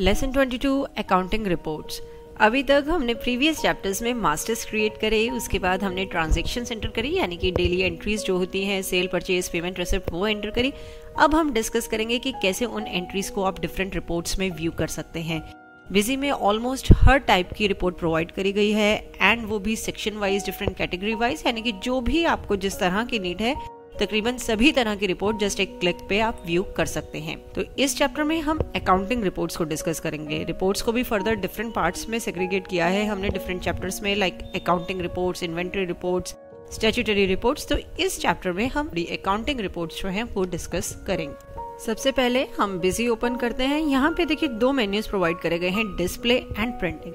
Lesson 22 accounting reports. अभी तक हमने प्रीवियस चैप्टर्स में मास्टर्स क्रिएट करे, उसके बाद हमने ट्रांजैक्शंस एंटर करी, यानी कि डेली एंट्रीज जो होती हैं, सेल, परचेज, पेमेंट, रिसिप्ट, वो एंटर करी। अब हम डिस्कस करेंगे कि कैसे उन एंट्रीज को आप डिफरेंट रिपोर्ट्स में व्यू कर सकते हैं। बिजी में ऑलमोस्ट हर टाइप की रिपोर्ट प्रोवाइड करी गई है एंड वो भी section wise, different category wise, यानी कि जो भी आपको जिस तरह की नीड है तकरीबन सभी तरह की रिपोर्ट जस्ट एक क्लिक पे आप व्यू कर सकते हैं। तो इस चैप्टर में हम अकाउंटिंग रिपोर्ट्स को डिस्कस करेंगे। रिपोर्ट्स को भी फर्दर डिफरेंट पार्ट्स में सेग्रीगेट किया है हमने डिफरेंट चैप्टर्स में, like accounting reports, inventory reports, statutory reports. तो इस चैप्टर में हम अकाउंटिंग रिपोर्ट्स जो हैं वो डिस्कस करेंगे। सबसे पहले हम बिजी ओपन करते हैं। यहाँ पे देखिए दो मेन्यूज प्रोवाइड करे गए हैं, display and printing.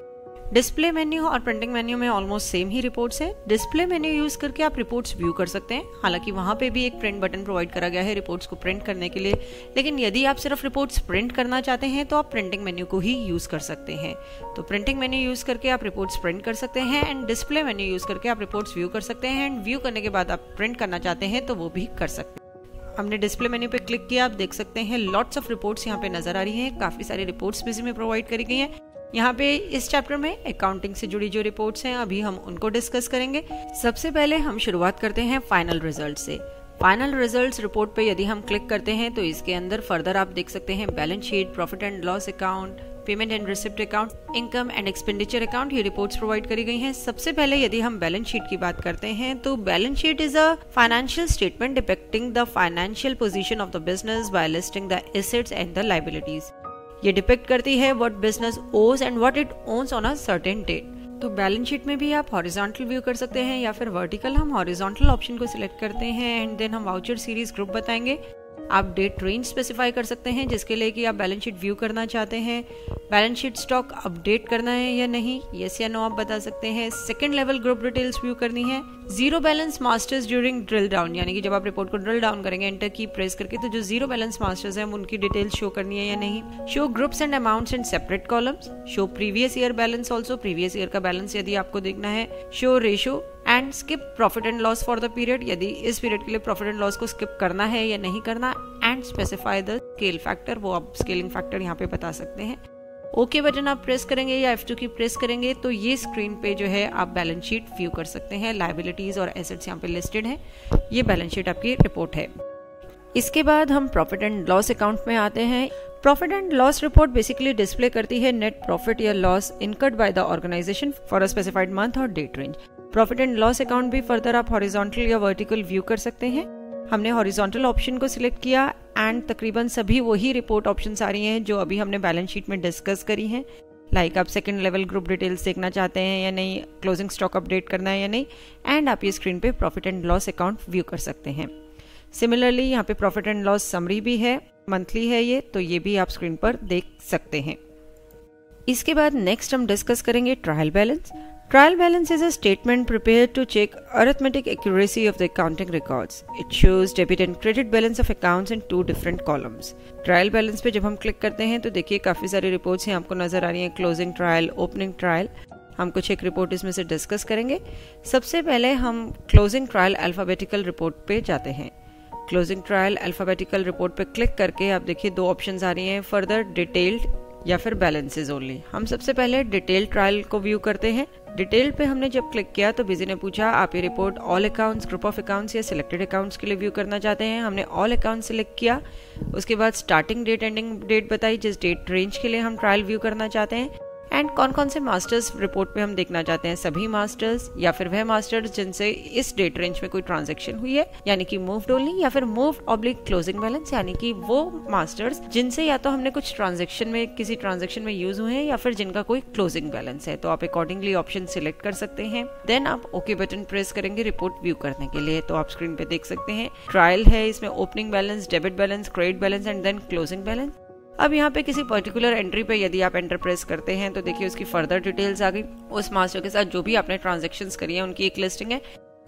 Display menu और प्रिंटिंग मेन्यू में ऑलमोस्ट सेम ही रिपोर्ट्स है। डिस्प्ले मेन्यू यूज करके आप रिपोर्ट्स व्यू कर सकते हैं, हालांकि वहां पे भी एक प्रिंट बटन प्रोवाइड करा गया है रिपोर्ट्स को प्रिंट करने के लिए, लेकिन यदि आप सिर्फ रिपोर्ट्स प्रिंट करना चाहते हैं तो आप प्रिंटिंग मेन्यू को ही यूज कर सकते हैं। तो प्रिंटिंग मेन्यू यूज करके आप रिपोर्ट्स प्रिंट कर सकते हैं एंड डिस्प्ले मेन्यू यूज करके आप रिपोर्ट्स व्यू कर सकते हैं एंड व्यू करने के बाद आप प्रिंट करना चाहते हैं तो वो भी कर सकते हैं। हमने डिस्प्ले मेन्यू पे क्लिक किया, आप देख सकते हैं लॉट्स ऑफ रिपोर्ट्स यहाँ पे नजर आ रही हैं। काफी सारी रिपोर्ट्स बिजी में प्रोवाइड करी गई हैं। यहाँ पे इस चैप्टर में अकाउंटिंग से जुड़ी जो रिपोर्ट्स हैं अभी हम उनको डिस्कस करेंगे। सबसे पहले हम शुरुआत करते हैं फाइनल रिजल्ट से। फाइनल रिजल्ट्स रिपोर्ट पे यदि हम क्लिक करते हैं तो इसके अंदर फर्दर आप देख सकते हैं balance sheet, profit and loss account, payment and receipt account, income and expenditure account, ये रिपोर्ट्स प्रोवाइड करी गई हैं। सबसे पहले यदि हम बैलेंस शीट की बात करते हैं तो balance sheet is a financial statement depicting the financial position of the business by listing the assets and the liabilities. ये डिपिक्ट करती है what business owes and what it owns on a certain date. तो balance sheet में भी आप horizontal view कर सकते हैं या फिर वर्टिकल। हम हॉरिजॉन्टल ऑप्शन को सिलेक्ट करते हैं एंड देन हम वाउचर सीरीज ग्रुप बताएंगे। आप डेट रेंज स्पेसिफाई कर सकते हैं जिसके लिए कि आप बैलेंस शीट व्यू करना चाहते हैं। बैलेंस शीट स्टॉक अपडेट करना है या नहीं, यस या नो आप बता सकते हैं। Second level group details view करनी है। Zero balance masters during drill down, यानी कि जब आप रिपोर्ट को ड्रिल डाउन करेंगे एंटर की प्रेस करके तो जो जीरो बैलेंस मास्टर्स हैं उनकी डिटेल्स शो करनी है या नहीं। Show groups and amounts in separate columns. Show previous year balance also, previous year का बैलेंस यदि आपको देखना है। Show ratio and skip profit and loss for the period, यदि इस पीरियड के लिए प्रॉफिट एंड लॉस को स्किप करना है या नहीं करना। And specify the scale factor, वो आप स्केलिंग फैक्टर यहाँ पे बता सकते हैं। ओके बटन आप प्रेस करेंगे या F2 की प्रेस करेंगे तो ये स्क्रीन पे जो है आप बैलेंस शीट व्यू कर सकते हैं। लायबिलिटीज और एसेट्स यहाँ पे लिस्टेड है। ये बैलेंस शीट आपकी रिपोर्ट है। इसके बाद हम प्रॉफिट एंड लॉस अकाउंट में आते हैं। Profit and loss report basically display करती है नेट प्रॉफिट या loss incurred by the organization for a specified month और date range. Profit and loss account भी फर्दर आप हॉरिजॉन्टल या वर्टिकल व्यू कर सकते हैं। हमने हॉरिजॉन्टल ऑप्शन को सिलेक्ट किया एंड तकरीबन सभी वही रिपोर्ट ऑप्शंस आ रही हैं जो अभी हमने बैलेंस शीट में डिस्कस करी हैं। लाइक आप सेकंड लेवल ग्रुप डिटेल्स देखना चाहते हैं या नहीं, क्लोजिंग स्टॉक अपडेट करना है या नहीं, एंड आप ये स्क्रीन पे profit and loss account view कर सकते हैं। सिमिलरली यहाँ पे प्रॉफिट एंड लॉस समरी भी है, मंथली है ये, तो ये भी आप स्क्रीन पर देख सकते हैं। इसके बाद नेक्स्ट हम डिस्कस करेंगे trial balance. Trial balance is a statement prepared to check arithmetic accuracy of the accounting records. It shows debit and credit balance of accounts in two different columns. Trial balance पे जब हम click करते हैं तो देखिए काफ़ी सारी reports हैं आपको नज़र आ रही हैं, क्लोजिंग ट्रायल, ओपनिंग ट्रायल। हम कुछ एक रिपोर्ट इसमें से डिस्कस करेंगे। सबसे पहले हम क्लोजिंग ट्रायल अल्फ़ाबेटिकल रिपोर्ट पे जाते हैं। क्लोजिंग ट्रायल अल्फ़ाबेटिकल रिपोर्ट पे क्लिक करके आप देखिए दो ऑप्शंस आ रही हैं, फर्दर डिटेल्ड या फिर बैलेंसेज ओनली। हम सबसे पहले डिटेल ट्रायल को व्यू करते हैं। डिटेल पे हमने जब क्लिक किया तो बिजी ने पूछा आप ये report all accounts, group of accounts या सिलेक्टेड अकाउंट्स के लिए व्यू करना चाहते हैं। हमने ऑल अकाउंट सिलेक्ट किया। उसके बाद स्टार्टिंग डेट, एंडिंग डेट बताई जिस डेट रेंज के लिए हम ट्रायल व्यू करना चाहते हैं। एंड कौन कौन से मास्टर्स रिपोर्ट पे हम देखना चाहते हैं, सभी मास्टर्स या फिर वह मास्टर्स जिनसे इस डेट रेंज में कोई ट्रांजैक्शन हुई है, यानी कि मूव्ड ओनली, या फिर मूव्ड ऑब्लिक क्लोजिंग बैलेंस, यानी कि वो मास्टर्स जिनसे या तो हमने कुछ ट्रांजैक्शन में किसी ट्रांजैक्शन में यूज हुए हैं या फिर जिनका कोई क्लोजिंग बैलेंस है। तो आप अकॉर्डिंगली ऑप्शन सिलेक्ट कर सकते हैं। देन आप ओके बटन प्रेस करेंगे रिपोर्ट व्यू करने के लिए। तो आप स्क्रीन पे देख सकते हैं ट्रायल है, इसमें opening balance, debit balance, credit balance and then closing balance. अब यहाँ पे किसी पर्टिकुलर एंट्री पे यदि आप एंटर प्रेस करते हैं तो देखिए उसकी फर्दर डिटेल्स आ गई। उस मास्टर के साथ जो भी आपने ट्रांजैक्शंस करी है उनकी एक लिस्टिंग है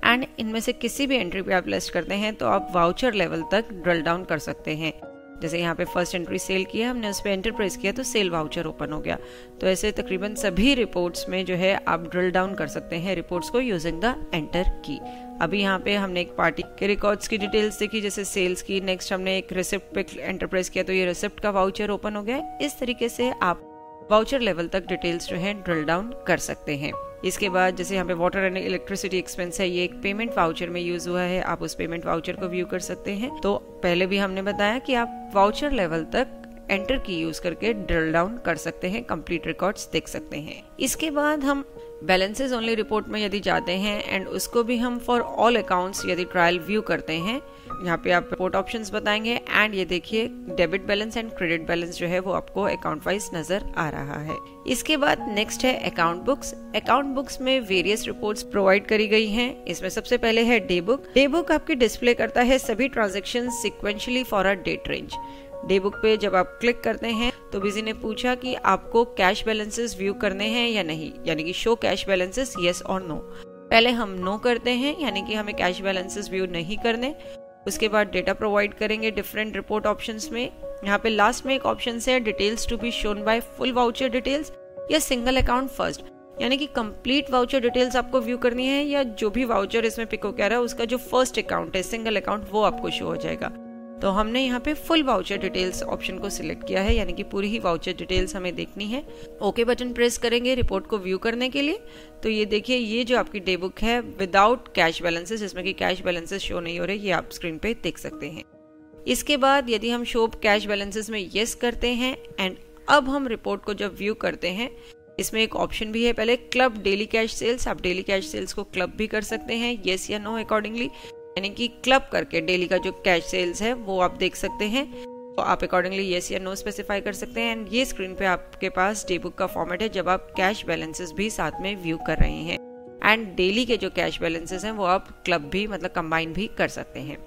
एंड इनमें से किसी भी एंट्री पे आप लिस्ट करते हैं तो आप वाउचर लेवल तक ड्रिल डाउन कर सकते हैं। जैसे यहाँ पे फर्स्ट एंट्री सेल किया हमने, उस पर एंटर प्रेस किया तो सेल वाउचर ओपन हो गया। तो ऐसे तकरीबन सभी रिपोर्ट्स में जो है आप ड्रिल डाउन कर सकते हैं रिपोर्ट्स को यूजिंग द एंटर की। अभी यहाँ पे हमने एक पार्टी के रिकॉर्ड्स की डिटेल्स देखी, जैसे सेल्स की। नेक्स्ट हमने एक रिसिप्ट पे एंटर प्रेस किया तो ये रिसिप्ट का वाउचर ओपन हो गया। इस तरीके से आप वाउचर लेवल तक डिटेल्स जो है ड्रिल डाउन कर सकते हैं। इसके बाद जैसे यहाँ पे वाटर एंड इलेक्ट्रिसिटी एक्सपेंस है, ये एक पेमेंट वाउचर में यूज हुआ है, आप उस पेमेंट वाउचर को व्यू कर सकते हैं। तो पहले भी हमने बताया कि आप वाउचर लेवल तक एंटर की यूज करके ड्रिल डाउन कर सकते हैं, कंप्लीट रिकॉर्ड्स देख सकते हैं। इसके बाद हम बैलेंसेस ओनली रिपोर्ट में यदि जाते हैं एंड उसको भी हम फॉर ऑल अकाउंट्स यदि ट्रायल व्यू करते हैं, यहाँ पे आप रिपोर्ट ऑप्शंस बताएंगे एंड ये देखिए debit balance and credit balance जो है वो आपको अकाउंट वाइज नजर आ रहा है। इसके बाद नेक्स्ट है अकाउंट बुक्स। अकाउंट बुक्स में वेरियस रिपोर्ट्स प्रोवाइड करी गई हैं। इसमें सबसे पहले है डे बुक। डे बुक आपकी डिस्प्ले करता है सभी transaction sequentially for a date range. Day book पे जब आप क्लिक करते हैं तो बिजी ने पूछा कि आपको कैश बैलेंसेस व्यू करने हैं या नहीं, यानी कि शो कैश बैलेंसेस यस और नो। पहले हम नो करते हैं, यानी कि हमें कैश बैलेंसेस व्यू नहीं करने। उसके बाद डेटा प्रोवाइड करेंगे डिफरेंट रिपोर्ट ऑप्शंस में। यहाँ पे लास्ट में एक ऑप्शन है details to be shown by full voucher details या सिंगल अकाउंट फर्स्ट, यानी कि कंप्लीट वाउचर डिटेल्स आपको व्यू करनी है या जो भी वाउचर इसमें पिक हो रहा है उसका जो फर्स्ट अकाउंट है सिंगल अकाउंट वो आपको शो हो जाएगा। तो हमने यहाँ पे फुल वाउचर डिटेल्स ऑप्शन को सिलेक्ट किया है, यानी कि पूरी ही वाउचर डिटेल्स हमें देखनी है। ओके बटन प्रेस करेंगे रिपोर्ट को व्यू करने के लिए। तो ये देखिए ये जो आपकी डे बुक है विदाउट कैश बैलेंसेस, जिसमें कि कैश बैलेंसेस शो नहीं हो रहे, ये आप स्क्रीन पे देख सकते हैं। इसके बाद यदि हम शो कैश बैलेंसेस में यस करते हैं एंड अब हम रिपोर्ट को जब व्यू करते हैं, इसमें एक ऑप्शन भी है पहले क्लब डेली कैश सेल्स। आप डेली कैश सेल्स को क्लब भी कर सकते हैं यस या नो अकॉर्डिंगली, यानी कि क्लब करके डेली का जो कैश सेल्स है वो आप देख सकते हैं। तो आप अकॉर्डिंगली यस या नो स्पेसिफाई कर सकते हैं एंड ये स्क्रीन पे आपके पास डे बुक का फॉर्मेट है जब आप कैश बैलेंसेस भी साथ में व्यू कर रहे हैं एंड डेली के जो कैश बैलेंसेस हैं वो आप क्लब भी मतलब कंबाइन भी कर सकते हैं।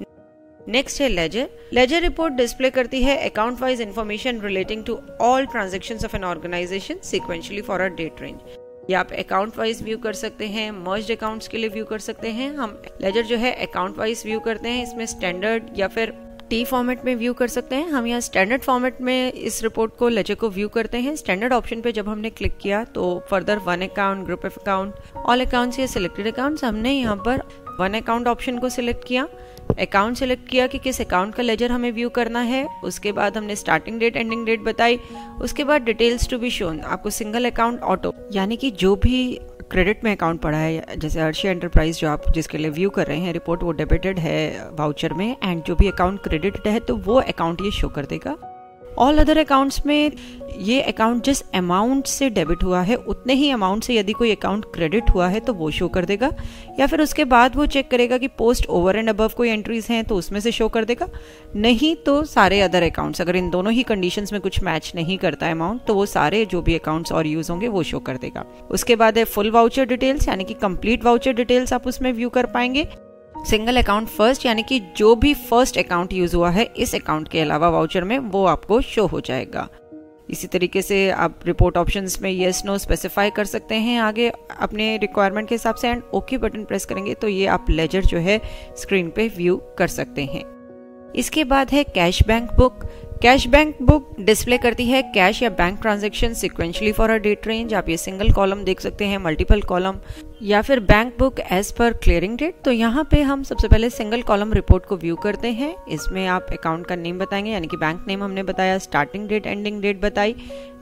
नेक्स्ट है लेजर। लेजर रिपोर्ट डिस्प्ले करती है account wise information relating to all transactions of an organisation sequentially for a date range. या आप अकाउंट वाइज व्यू कर सकते हैं, मर्ज्ड अकाउंट्स के लिए व्यू कर सकते हैं। हम लेजर जो है अकाउंट वाइज व्यू करते हैं, इसमें स्टैंडर्ड या फिर टी फॉर्मेट में व्यू कर सकते हैं। हम यहाँ स्टैंडर्ड फॉर्मेट में इस रिपोर्ट को लेजर को व्यू करते हैं। स्टैंडर्ड ऑप्शन पे जब हमने क्लिक किया तो further one account, group of account, all accounts या सिलेक्टेड अकाउंट्स, हमने यहाँ पर वन अकाउंट ऑप्शन को सिलेक्ट किया, अकाउंट सिलेक्ट किया कि किस अकाउंट का लेजर हमें व्यू करना है। उसके बाद हमने स्टार्टिंग डेट एंडिंग डेट बताई। उसके बाद डिटेल्स टू बी शोन, आपको सिंगल अकाउंट ऑटो, यानी कि जो भी क्रेडिट में अकाउंट पड़ा है, जैसे अर्शिया एंटरप्राइज जो आप जिसके लिए व्यू कर रहे हैं रिपोर्ट, वो डेबिटेड है वाउचर में एंड जो भी अकाउंट क्रेडिटेड है तो वो अकाउंट ये शो कर देगा। ऑल अदर अकाउंट्स में ये अकाउंट जिस अमाउंट से डेबिट हुआ है उतने ही अमाउंट से यदि कोई अकाउंट क्रेडिट हुआ है तो वो शो कर देगा, या फिर उसके बाद वो चेक करेगा कि पोस्ट ओवर एंड अबव कोई एंट्रीज हैं तो उसमें से शो कर देगा। नहीं तो सारे अदर अकाउंट्स, अगर इन दोनों ही कंडीशंस में कुछ मैच नहीं करता है अमाउंट, तो वो सारे जो भी अकाउंट्स और यूज होंगे वो शो कर देगा। उसके बाद है फुल वाउचर डिटेल्स, यानी कि कंप्लीट वाउचर डिटेल्स आप उसमें व्यू कर पाएंगे। सिंगल अकाउंट फर्स्ट, यानी कि जो भी फर्स्ट अकाउंट यूज हुआ है इस अकाउंट के अलावा वाउचर में वो आपको शो हो जाएगा। इसी तरीके से आप रिपोर्ट ऑप्शंस में येस नो स्पेसिफाई कर सकते हैं आगे अपने रिक्वायरमेंट के हिसाब से एंड ओके बटन प्रेस करेंगे तो ये आप लेजर जो है स्क्रीन पे व्यू कर सकते हैं। इसके बाद है cash bank book. Cash bank book display करती है कैश या bank transaction sequentially for a date range. आप ये सिंगल कॉलम देख सकते हैं, मल्टीपल कॉलम, या फिर bank book as per clearing date. तो यहाँ पे हम सबसे पहले सिंगल कॉलम रिपोर्ट को व्यू करते हैं। इसमें आप अकाउंट का नेम बताएंगे, यानी कि बैंक नेम हमने बताया, स्टार्टिंग डेट एंडिंग डेट बताई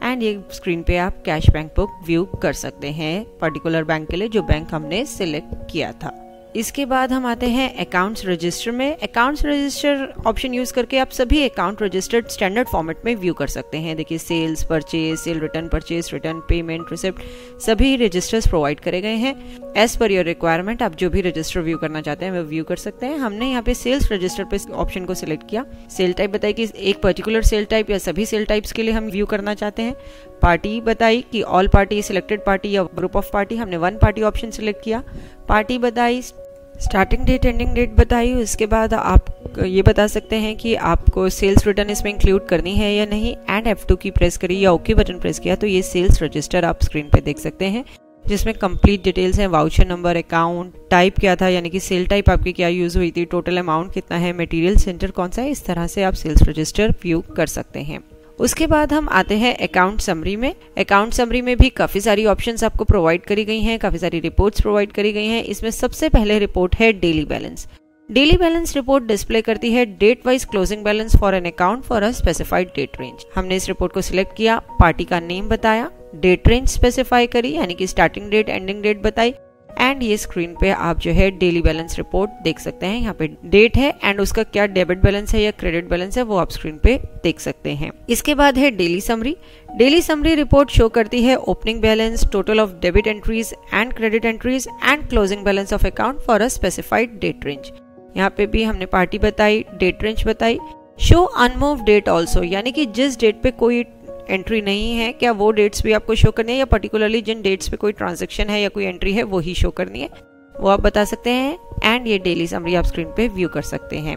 एंड ये स्क्रीन पे आप कैश बैंक बुक व्यू कर सकते हैं पर्टिकुलर बैंक के लिए जो बैंक हमने सिलेक्ट किया था। इसके बाद हम आते हैं अकाउंट्स रजिस्टर में। अकाउंट्स रजिस्टर ऑप्शन यूज करके आप सभी अकाउंट रजिस्टर्ड स्टैंडर्ड फॉर्मेट में व्यू कर सकते हैं। देखिए sales, purchase, sale return, purchase return, payment, receipt, सभी रजिस्टर्स प्रोवाइड करे गए हैं। एज पर योर रिक्वायरमेंट आप जो भी रजिस्टर व्यू करना चाहते हैं वो व्यू कर सकते हैं। हमने यहाँ पे सेल्स रजिस्टर पे ऑप्शन को सिलेक्ट किया। सेल टाइप बताई कि एक पर्टिकुलर सेल टाइप या सभी सेल टाइप्स के लिए हम व्यू करना चाहते हैं। पार्टी बताई कि ऑल पार्टी, सिलेक्टेड पार्टी या ग्रुप ऑफ पार्टी, हमने वन पार्टी ऑप्शन सिलेक्ट किया। पार्टी बताई, स्टार्टिंग डेट एंडिंग डेट बताई। उसके बाद आप ये बता सकते हैं कि आपको सेल्स रिटर्न इसमें इंक्लूड करनी है या नहीं एंड F2 की प्रेस करी या ओके बटन प्रेस किया तो ये सेल्स रजिस्टर आप स्क्रीन पे देख सकते हैं। जिसमें कंप्लीट डिटेल्स हैं, वाउचर नंबर, अकाउंट टाइप क्या था यानी कि सेल टाइप आपकी क्या यूज हुई थी, टोटल अमाउंट कितना है, मटेरियल सेंटर कौन सा है। इस तरह से आप सेल्स रजिस्टर व्यू कर सकते हैं। उसके बाद हम आते हैं अकाउंट समरी में। अकाउंट समरी में भी काफी सारी ऑप्शंस आपको प्रोवाइड करी गई हैं, काफी सारी रिपोर्ट्स प्रोवाइड करी गई हैं। इसमें सबसे पहले रिपोर्ट है daily balance. Daily balance report display करती है date wise closing balance for an account for a specified date range. हमने इस रिपोर्ट को सिलेक्ट किया, पार्टी का नेम बताया, डेट रेंज स्पेसिफाई करी यानी कि स्टार्टिंग डेट एंडिंग डेट बताई, एंड ये स्क्रीन पे आप जो है डेली बैलेंस रिपोर्ट देख सकते हैं। यहाँ पे डेट है एंड उसका क्या डेबिट बैलेंस है या क्रेडिट बैलेंस है वो आप स्क्रीन पे देख सकते हैं। इसके बाद है daily summary. Daily summary report show करती है opening balance, total of debit entries and credit entries and closing balance of account for a specified date range. यहाँ पे भी हमने पार्टी बताई, डेट रेंज बताई। शो अनमूव डेट ऑल्सो यानी कि जिस डेट पे कोई एंट्री नहीं है क्या वो डेट्स भी आपको शो करनी है, या पर्टिकुलरली जिन डेट्स पे कोई ट्रांजैक्शन है या कोई एंट्री है वो ही शो करनी है, वो आप बता सकते हैं। एंड ये डेली समरी आप स्क्रीन पे व्यू कर सकते हैं।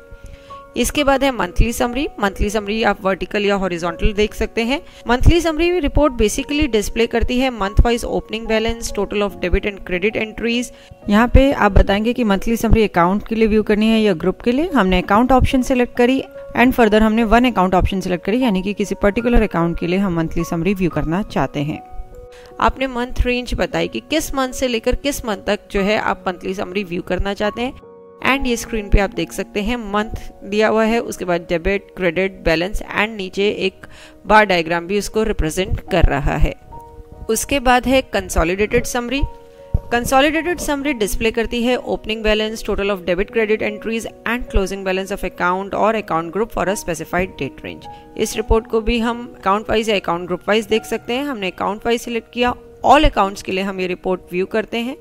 इसके बाद है मंथली समरी। मंथली समरी आप वर्टिकल या हॉरिजॉन्टल देख सकते हैं। Monthly summary report basically display करती है month wise opening balance, total of debit and credit entries. यहाँ पे आप बताएंगे कि मंथली समरी अकाउंट के लिए व्यू करनी है या ग्रुप के लिए। हमने अकाउंट ऑप्शन सिलेक्ट करी एंड फर्दर हमने वन अकाउंट ऑप्शन सिलेक्ट करी यानी कि किसी पर्टिकुलर अकाउंट के लिए हम मंथली समरी व्यू करना चाहते हैं। आपने मंथ रेंज बताई कि किस मंथ से लेकर किस मंथ तक जो है आप मंथली समरी व्यू करना चाहते हैं। एंड ये स्क्रीन पे आप देख सकते हैं मंथ दिया हुआ है, उसके बाद डेबिट क्रेडिट बैलेंस एंड नीचे एक बार डायग्राम भी उसको रिप्रेजेंट कर रहा है। उसके बाद है consolidated summary. Consolidated summary display करती है opening balance, total of debit credit entries and closing balance of account और account group for a specified date range. इस रिपोर्ट को भी हम अकाउंट वाइज या अकाउंट ग्रुप वाइज देख सकते हैं। हमने अकाउंट वाइज सिलेक्ट किया, ऑल अकाउंट्स के लिए हम ये रिपोर्ट व्यू करते हैं।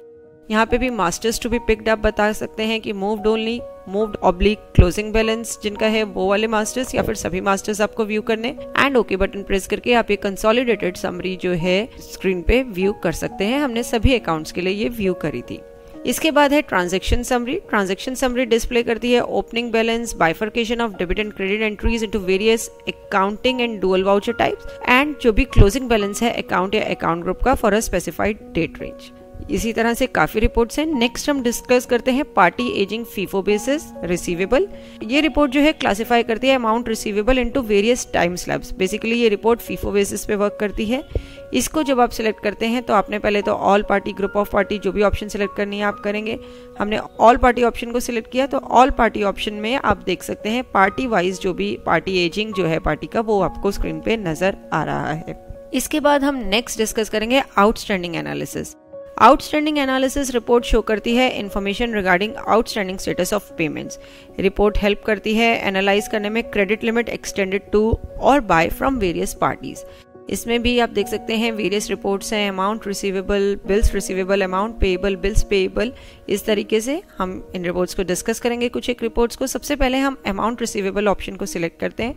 यहाँ पे भी masters to be picked up बता सकते हैं कि moved only, moved oblique, closing balance जिनका है वो वाले मास्टर्स या फिर सभी मास्टर्स आपको व्यू करने। एंड ओके बटन प्रेस करके आप ये कंसोलिडेटेड समरी जो है स्क्रीन पे व्यू कर सकते हैं। हमने सभी अकाउंट्स के लिए ये व्यू करी थी। इसके बाद है transaction summary. Transaction summary display करती है opening balance, bifurcation of debit and credit entries into various accounting and dual voucher types and जो भी क्लोजिंग बैलेंस है अकाउंट या अकाउंट ग्रुप का for a specified date range. इसी तरह से काफी रिपोर्ट्स हैं। नेक्स्ट हम डिस्कस करते हैं party ageing FIFO basis receivable. ये रिपोर्ट जो है क्लासिफाई करती है amount receivable into various time slabs. Basically ये रिपोर्ट फीफो बेसिस पे वर्क करती है। इसको जब आप सिलेक्ट करते हैं तो आपने पहले तो all party, group of party, जो भी ऑप्शन सिलेक्ट करनी है आप करेंगे। हमने ऑल पार्टी ऑप्शन को सिलेक्ट किया तो ऑल पार्टी ऑप्शन में आप देख सकते हैं पार्टी वाइज जो भी पार्टी एजिंग जो है पार्टी का वो आपको स्क्रीन पे नजर आ रहा है। इसके बाद हम नेक्स्ट डिस्कस करेंगे outstanding analysis. Outstanding analysis report show करती है information regarding outstanding status of payments. Report help करती है एनालाइज करने में क्रेडिट लिमिट एक्सटेंडेड टू और बाय फ्रॉम वेरियस पार्टीज। इसमें भी आप देख सकते हैं वेरियस रिपोर्ट्स हैं, amount receivable, bills receivable, amount payable, bills payable. इस तरीके से हम इन रिपोर्ट्स को डिस्कस करेंगे कुछ एक रिपोर्ट्स को। सबसे पहले हम अमाउंट रिसीवेबल ऑप्शन को सिलेक्ट करते हैं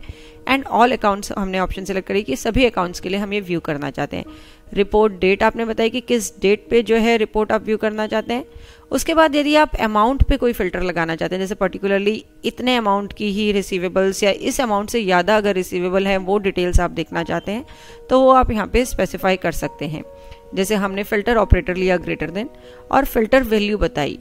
एंड ऑल अकाउंट्स हमने ऑप्शन सिलेक्ट करी कि सभी अकाउंट्स के लिए हम ये व्यू करना चाहते हैं। रिपोर्ट डेट आपने बताई कि किस डेट पे जो है रिपोर्ट आप व्यू करना चाहते हैं। उसके बाद यदि आप अमाउंट पे कोई फिल्टर लगाना चाहते हैं, जैसे पर्टिकुलरली इतने अमाउंट की ही रिसीवेबल्स या इस अमाउंट से ज़्यादा अगर रिसीवेबल है वो डिटेल्स आप देखना चाहते हैं तो वो आप यहाँ पे स्पेसिफाई कर सकते हैं। जैसे हमने फिल्टर ऑपरेटर लिया ग्रेटर देन और फिल्टर वैल्यू बताई।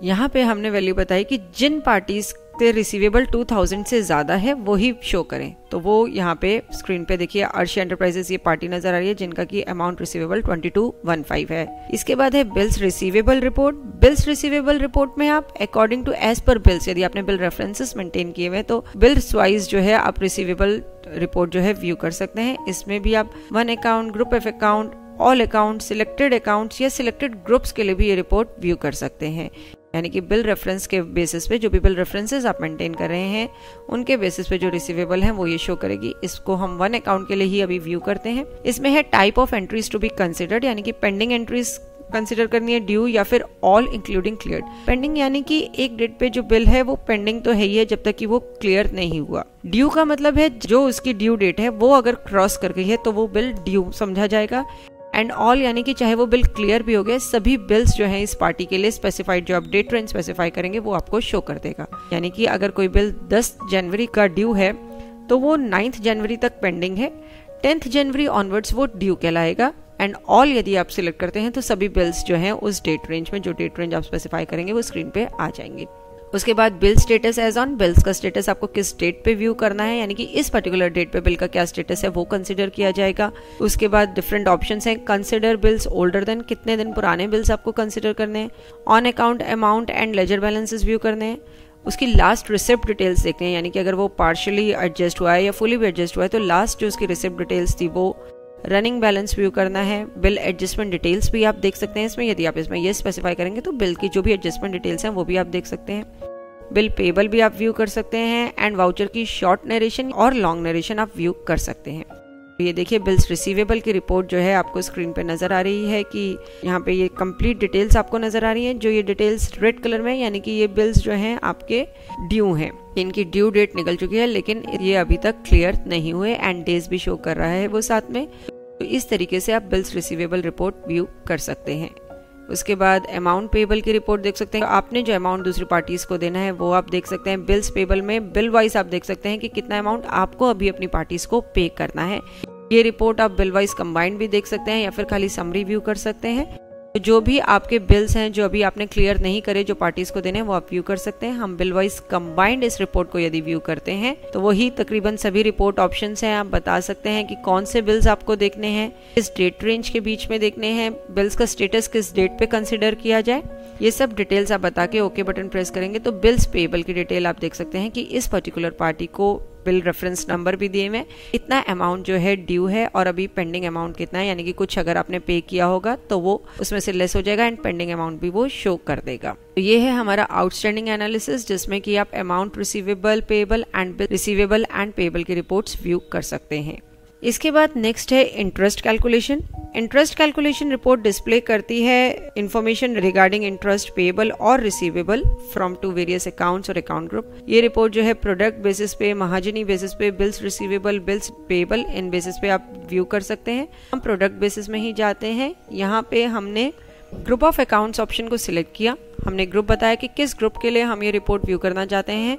यहाँ पे हमने वैल्यू बताई कि जिन पार्टीज के रिसीवेबल 2000 से ज्यादा है वो ही शो करें। तो वो यहाँ पे स्क्रीन पे देखिए अर्शी एंटरप्राइजेस ये पार्टी नजर आ रही है जिनका की अमाउंट रिसीवेबल 2215 है। इसके बाद है bills receivable report. Bills receivable report में आप अकॉर्डिंग टू एज पर बिल्स, यदि आपने बिल रेफरेंसेस मेंटेन किए हुए तो बिल्स वाइज जो है आप रिसीवेबल रिपोर्ट जो है व्यू कर सकते हैं। इसमें भी आप one account, group of account, all account, selected accounts या सिलेक्टेड ग्रुप्स के लिए भी ये रिपोर्ट व्यू कर सकते हैं। यानी कि बिल रेफरेंस के बेसिस पे जो भी बिल रेफरेंसेस आप मेंटेन कर रहे हैं उनके बेसिस पे जो रिसीवेबल हैं वो ये शो करेगी। इसको हम वन अकाउंट के लिए ही अभी व्यू करते हैं। इसमें है type of entries to be considered, यानी कि पेंडिंग एंट्रीज कंसिडर करनी है, ड्यू या फिर ऑल इंक्लूडिंग क्लियर्ड। पेंडिंग यानी कि एक डेट पे जो बिल है वो पेंडिंग तो है ही है जब तक कि वो क्लियर नहीं हुआ। ड्यू का मतलब है जो उसकी ड्यू डेट है वो अगर क्रॉस कर गई है तो वो बिल ड्यू समझा जाएगा। एंड ऑल यानी कि चाहे वो बिल क्लियर भी हो गए, सभी बिल्स जो हैं इस पार्टी के लिए स्पेसिफाइड जो आप डेट रेंज स्पेसिफाई करेंगे वो आपको शो कर देगा। यानी कि अगर कोई बिल 10 जनवरी का ड्यू है तो वो 9 जनवरी तक पेंडिंग है, 10 जनवरी ऑनवर्ड्स वो ड्यू कहलाएगा एंड ऑल यदि आप सिलेक्ट करते हैं तो सभी बिल्स जो हैं उस डेट रेंज में, जो डेट रेंज आप स्पेसिफाई करेंगे वो स्क्रीन पे आ जाएंगे। उसके बाद bill status as on, bills का स्टेटस आपको किस डेट पे व्यू करना है, यानी कि इस पर्टिकुलर डेट पे बिल का क्या स्टेटस है वो कंसिडर किया जाएगा। उसके बाद डिफरेंट ऑप्शंस हैं, कंसिडर बिल्स ओल्डर देन, कितने दिन पुराने बिल्स आपको कंसिडर करने हैं, on account amount and ledger balances view करने हैं। उसकी लास्ट रिसिप्ट डिटेल्स देखते हैं, यानी कि अगर वो पार्शियली एडजस्ट हुआ है या फुली भी एडजस्ट हुआ है तो लास्ट जो उसकी रिसिप्ट डिटेल्स थी वो रनिंग बैलेंस व्यू करना है। बिल एडजस्टमेंट डिटेल्स भी आप देख सकते हैं इसमें, यदि आप इसमें ये स्पेसिफाई करेंगे तो बिल की जो भी एडजस्टमेंट डिटेल्स हैं वो भी आप देख सकते हैं। बिल पेबल भी आप व्यू कर सकते हैं एंड वाउचर की शॉर्ट नरेशन और लॉन्ग नरेशन आप व्यू कर सकते हैं। ये देखिए बिल्स रिसीवेबल की रिपोर्ट जो है आपको स्क्रीन पे नजर आ रही है कि यहाँ पे ये कंप्लीट डिटेल्स आपको नजर आ रही हैं। जो ये डिटेल्स रेड कलर में, यानी कि ये बिल्स जो हैं आपके ड्यू हैं, इनकी ड्यू डेट निकल चुकी है लेकिन ये अभी तक क्लियर नहीं हुए एंड डेज भी शो कर रहा है वो साथ में। तो इस तरीके से आप बिल्स रिसीवेबल रिपोर्ट व्यू कर सकते हैं। उसके बाद अमाउंट पेबल की रिपोर्ट देख सकते हैं, आपने जो अमाउंट दूसरी पार्टीज को देना है वो आप देख सकते हैं। बिल्स पेबल में बिल वाइज आप देख सकते हैं कि कितना अमाउंट आपको अभी अपनी पार्टीज को पे करना है। ये रिपोर्ट आप बिल वाइज कंबाइंड भी देख सकते हैं या फिर खाली समरी व्यू कर सकते हैं। जो भी आपके बिल्स हैं जो अभी आपने क्लियर नहीं करे, जो पार्टीज को देने हैं, वो आप व्यू कर सकते हैं। हम बिल वाइज कंबाइंड इस रिपोर्ट को यदि व्यू करते हैं तो वही तकरीबन सभी रिपोर्ट ऑप्शंस हैं। आप बता सकते हैं कि कौन से बिल्स आपको देखने हैं, किस डेट रेंज के बीच में देखने हैं, बिल्स का स्टेटस किस डेट पे कंसिडर किया जाए, ये सब डिटेल्स आप बता के ओके बटन प्रेस करेंगे तो बिल्स पेबल की डिटेल आप देख सकते हैं कि इस पर्टिकुलर पार्टी को बिल रेफरेंस नंबर भी दिए हुए, इतना अमाउंट जो है ड्यू है और अभी पेंडिंग अमाउंट कितना है, यानी कि कुछ अगर आपने पे किया होगा तो वो उसमें से लेस हो जाएगा एंड पेंडिंग अमाउंट भी वो शो कर देगा। तो ये है हमारा आउटस्टैंडिंग एनालिसिस जिसमें कि आप amount receivable, payable and bill receivable and payable की रिपोर्ट्स व्यू कर सकते हैं। इसके बाद नेक्स्ट है interest calculation. Interest calculation report display करती है इंफॉर्मेशन रिगार्डिंग इंटरेस्ट पेबल और receivable from to various accounts और अकाउंट ग्रुप। ये रिपोर्ट जो है प्रोडक्ट बेसिस पे, महाजनी बेसिस पे, बिल्स रिसीवेबल, बिल्स पेबल इन बेसिस पे आप व्यू कर सकते हैं। हम प्रोडक्ट बेसिस में ही जाते हैं। यहाँ पे हमने ग्रुप ऑफ अकाउंट्स ऑप्शन को सिलेक्ट किया, हमने ग्रुप बताया कि किस ग्रुप के लिए हम ये रिपोर्ट व्यू करना चाहते हैं।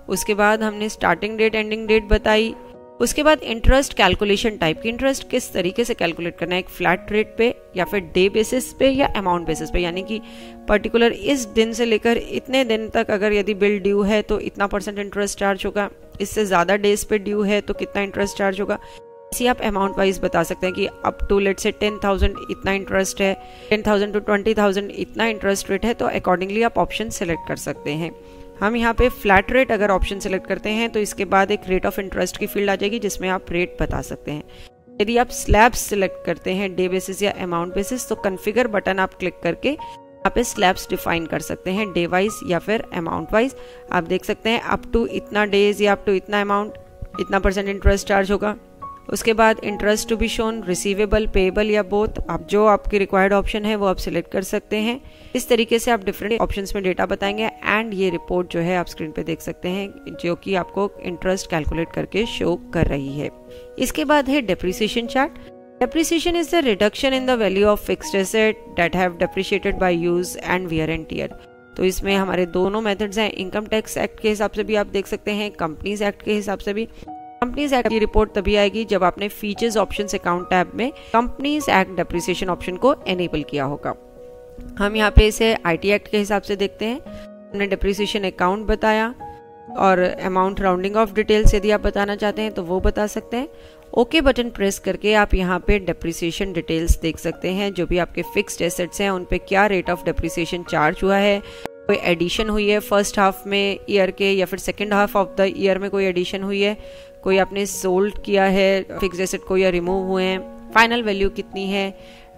उसके बाद हमने स्टार्टिंग डेट, एंडिंग डेट बताई। उसके बाद इंटरेस्ट कैलकुलेशन टाइप की, इंटरेस्ट किस तरीके से कैलकुलेट करना है, एक फ्लैट रेट पे या फिर डे बेसिस पे या अमाउंट बेसिस पे, यानी कि पर्टिकुलर इस दिन से लेकर इतने दिन तक अगर यदि बिल ड्यू है तो इतना % इंटरेस्ट चार्ज होगा, इससे ज्यादा डेज पे ड्यू है तो कितना इंटरेस्ट चार्ज होगा। इसी आप अमाउंट वाइज बता सकते हैं कि अप टू लेट से 10,000 इतना इंटरेस्ट है, 10,000 to 20,000 इतना इंटरेस्ट रेट है, तो अकॉर्डिंगली आप ऑप्शन सेलेक्ट कर सकते हैं। हम यहाँ पे फ्लैट रेट अगर ऑप्शन सेलेक्ट करते हैं तो इसके बाद एक रेट ऑफ इंटरेस्ट की फील्ड आ जाएगी जिसमें आप रेट बता सकते हैं। यदि आप स्लैब्स सिलेक्ट करते हैं डे बेसिस या अमाउंट बेसिस तो कॉन्फ़िगर बटन आप क्लिक करके यहाँ पे स्लैब्स डिफाइन कर सकते हैं, डे वाइज या फिर अमाउंट वाइज। आप देख सकते हैं अप टू इतना डेज या अप टू इतना अमाउंट, इतना % इंटरेस्ट चार्ज होगा। उसके बाद interest to be shown, receivable, payable या बोथ, आप जो आपकी रिक्वायर्ड ऑप्शन है वो आप सिलेक्ट कर सकते हैं। इस तरीके से आप डिफरेंट ऑप्शंस में डेटा बताएंगे एंड ये रिपोर्ट जो है आप स्क्रीन पे देख सकते हैं जो कि आपको इंटरेस्ट कैलकुलेट करके शो कर रही है। इसके बाद है depreciation chart. Depreciation is the reduction in the value of fixed asset that have depreciated by use and wear and tear. तो इसमें हमारे दोनों मेथड्स हैं, इनकम टैक्स एक्ट के हिसाब से भी आप देख सकते हैं, कंपनीज एक्ट के हिसाब से भी। कंपनीज एक्ट की रिपोर्ट तभी आएगी जब आपने फीचर्स ऑप्शंस अकाउंट टैब में कंपनीज एक्ट डेप्रिसिएशन ऑप्शन को एनेबल किया होगा। हम यहाँ पे इसे आईटी एक्ट के हिसाब से देखते हैं। हमने डेप्रिसिएशन अकाउंट बताया और अमाउंट राउंडिंग ऑफ डिटेल्स यदि आप बताना चाहते हैं तो वो बता सकते हैं। ओके बटन प्रेस करके आप यहाँ पे डेप्रिसिएशन डिटेल्स देख सकते हैं, जो भी आपके फिक्स्ड एसेट्स हैं उन पे क्या रेट ऑफ डेप्रिसिएशन चार्ज हुआ है, कोई एडिशन हुई है फर्स्ट हाफ में ईयर के या फिर second half of the year में कोई एडिशन हुई है, कोई आपने सोल्ड किया है फिक्स्ड एसेट को या रिमूव हुए हैं, फाइनल वैल्यू कितनी है,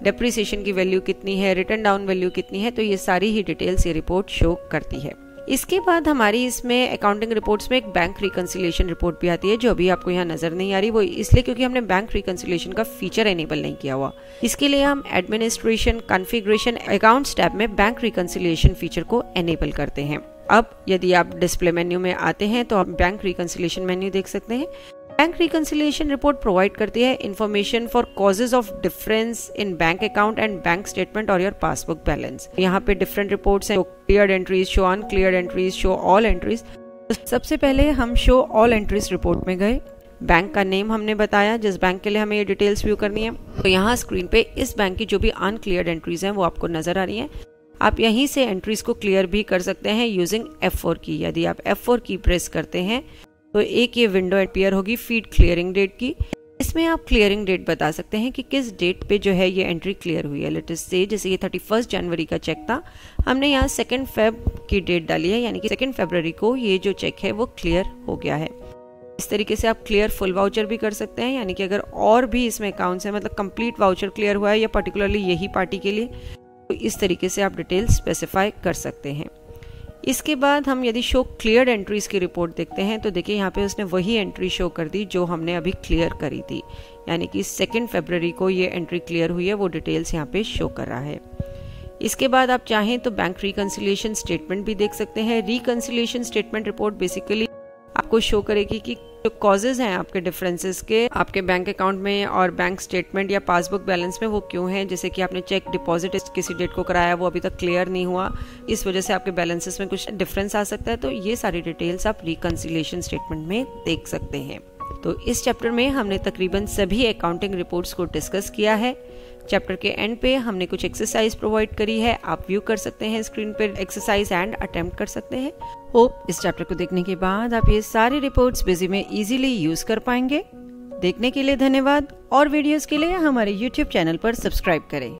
डेप्रिसिएशन की वैल्यू कितनी है, रिटर्न डाउन वैल्यू कितनी है, तो ये सारी ही डिटेल्स ये रिपोर्ट शो करती है। इसके बाद हमारी इसमें अकाउंटिंग रिपोर्ट्स में एक बैंक रिकंसिलिएशन रिपोर्ट भी आती है जो अभी आपको यहाँ नजर नहीं आ रही, वो इसलिए क्योंकि हमने बैंक रिकंसिलिएशन का फीचर एनेबल नहीं किया हुआ। इसके लिए हम एडमिनिस्ट्रेशन, कॉन्फ़िगरेशन, अकाउंट्स टैब में बैंक रिकंसिलिएशन फीचर को एनेबल करते हैं। अब यदि आप डिस्प्ले मेन्यू में आते हैं तो आप बैंक रिकंसिलिएशन मेन्यू देख सकते हैं। बैंक रिकंसिलिएशन रिपोर्ट प्रोवाइड करती है information for causes of difference in bank account and bank statement और योर पासबुक बैलेंस। यहाँ पे डिफरेंट रिपोर्ट्स हैं, cleared entries, show uncleared entries, show all entries. सबसे पहले हम शो ऑल एंट्रीज रिपोर्ट में गए। बैंक का नेम हमने बताया जिस बैंक के लिए हमें ये डिटेल्स व्यू करनी है। तो यहाँ स्क्रीन पे इस बैंक की जो भी अनक्लियर्ड एंट्रीज हैं वो आपको नजर आ रही हैं। आप यहीं से एंट्रीज को क्लियर भी कर सकते हैं यूजिंग F4 की। यदि आप F4 की प्रेस करते हैं तो एक ये विंडो अपीयर होगी फीड क्लियरिंग डेट की। इसमें आप क्लियरिंग डेट बता सकते हैं कि किस डेट पे जो है ये एंट्री क्लियर हुई है। लेट अस से जैसे ये 31 जनवरी का चेक था, हमने यहाँ 2 फेब की डेट डाली है, यानी कि 2 फरवरी को ये जो चेक है वो क्लियर हो गया है। इस तरीके से आप क्लियर फुल वाउचर भी कर सकते हैं, यानी कि अगर और भी इसमें अकाउंट्स हैं, मतलब कंप्लीट वाउचर क्लियर हुआ है या पर्टिकुलरली यही पार्टी के लिए, तो इस तरीके से आप डिटेल स्पेसिफाई कर सकते हैं। इसके बाद हम यदि शो क्लियर्ड एंट्रीज की रिपोर्ट देखते हैं तो देखिए यहाँ पे उसने वही एंट्री शो कर दी जो हमने अभी क्लियर करी थी, यानी कि 2 फरवरी को ये एंट्री क्लियर हुई है, वो डिटेल्स यहाँ पे शो कर रहा है। इसके बाद आप चाहें तो बैंक रिकंसिलिएशन स्टेटमेंट भी देख सकते हैं। रिकंसिलिएशन स्टेटमेंट रिपोर्ट बेसिकली आपको शो करेगी कि जो कॉजेज हैं आपके डिफरेंसेस के आपके बैंक अकाउंट में और बैंक स्टेटमेंट या पासबुक बैलेंस में वो क्यों हैं। जैसे कि आपने चेक डिपॉजिट किसी डेट को कराया, वो अभी तक क्लियर नहीं हुआ, इस वजह से आपके बैलेंसेस में कुछ डिफरेंस आ सकता है। तो ये सारी डिटेल्स आप रिकंसिलिएशन स्टेटमेंट में देख सकते हैं। तो इस चैप्टर में हमने तकरीबन सभी अकाउंटिंग रिपोर्ट्स को डिस्कस किया है। चैप्टर के एंड पे हमने कुछ एक्सरसाइज प्रोवाइड करी है, आप व्यू कर सकते हैं स्क्रीन पे एक्सरसाइज एंड अटेम्प्ट कर सकते हैं। होप इस चैप्टर को देखने के बाद आप ये सारी रिपोर्ट्स बिजी में इजीली यूज कर पाएंगे। देखने के लिए धन्यवाद और वीडियोस के लिए हमारे YouTube चैनल पर सब्सक्राइब करें।